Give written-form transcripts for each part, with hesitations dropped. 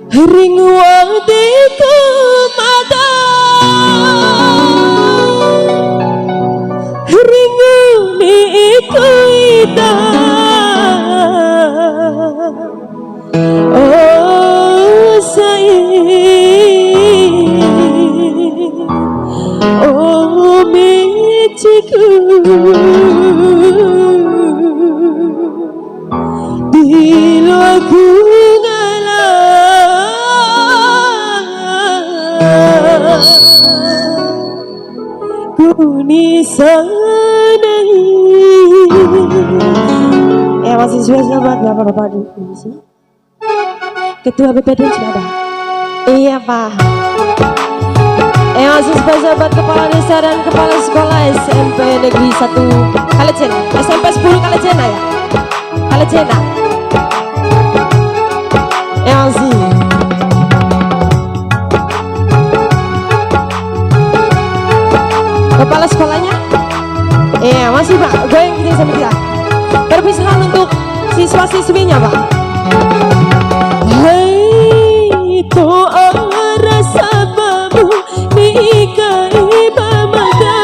ring wadiku mata ringu niku ita oh sayang oh michiku di lagu Kunisanai. Masih spesial buat bapak-bapak di sini. Ketua BPD sudah ada. Iya Pak. Masih spesial buat kepala desa dan kepala sekolah SMP Negeri 1 Kalejena, SMP 10 Kalejena ya. Kalejena. Masih. Kepala sekolahnya? Iya masih Pak, goyang gini sama dia. Perpisahan untuk siswa-siswinya Pak. Hai to.a Ra Sabamu nikai bamada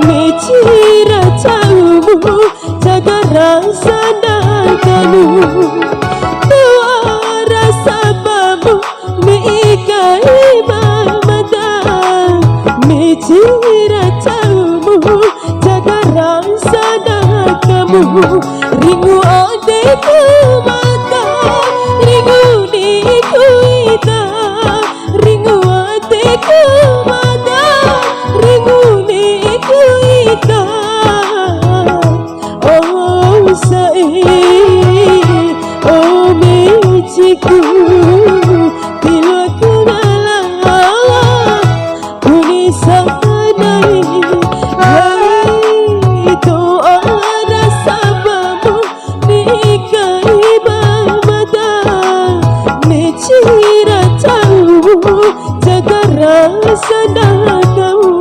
micira jauhmu jaga rasa nagamu to.a Ra Sabamu nikai bamada micira jauhmu jaga rasa nagamu ringu adekku mata ringu niku ita ringu adekku mata ringu niku ita oh sayang oh michiku bila kenalan kunisanai hai to.a Ra Sabamu nikai bamada micira jauhmu jaga rasa nagamu.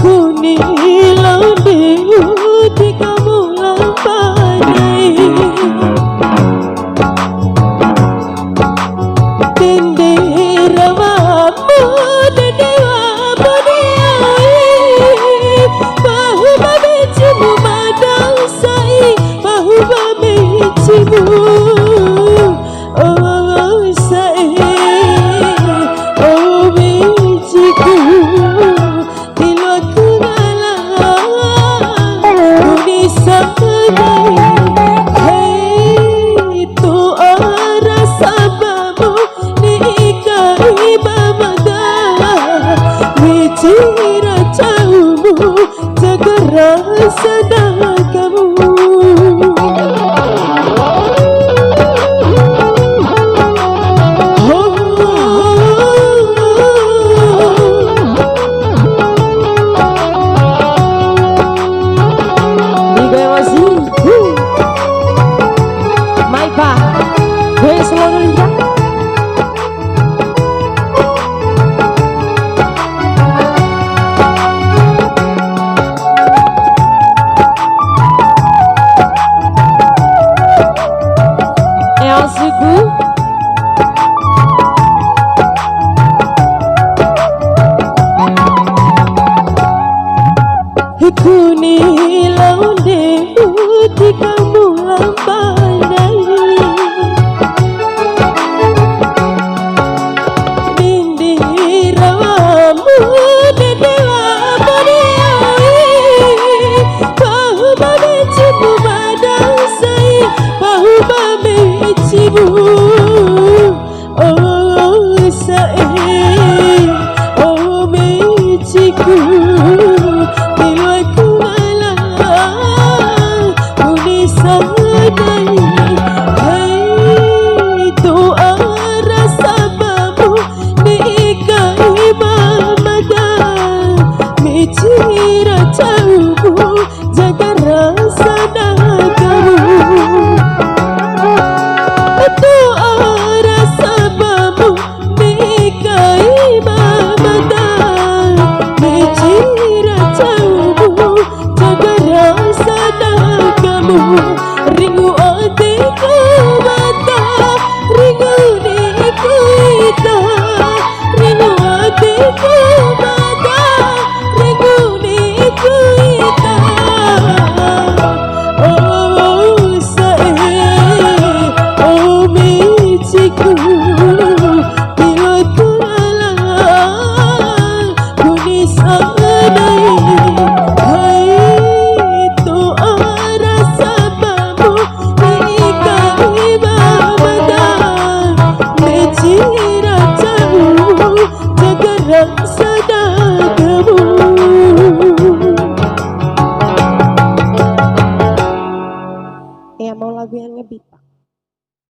Kuni lambe uti kamu lampai Dendera wamu dendewa bodiai Bahu babecimu madang sai Bahu babecimu oh sayang oh michiku hey to.a Ra Sabamu nikai bamada micira jauhmu jaga rasa nagamu. Kuni launde uti kamu lampai Dindira wamu dendewa bodiai Bahu babecimu madang sai Bahu babecimu oh sayang hatiku bila ku lelah kuni sadai. Hai doa rasa bamu nikai mamada micira jauhmu jaga rasa nagamu. Doa rasa bamu nikai mamada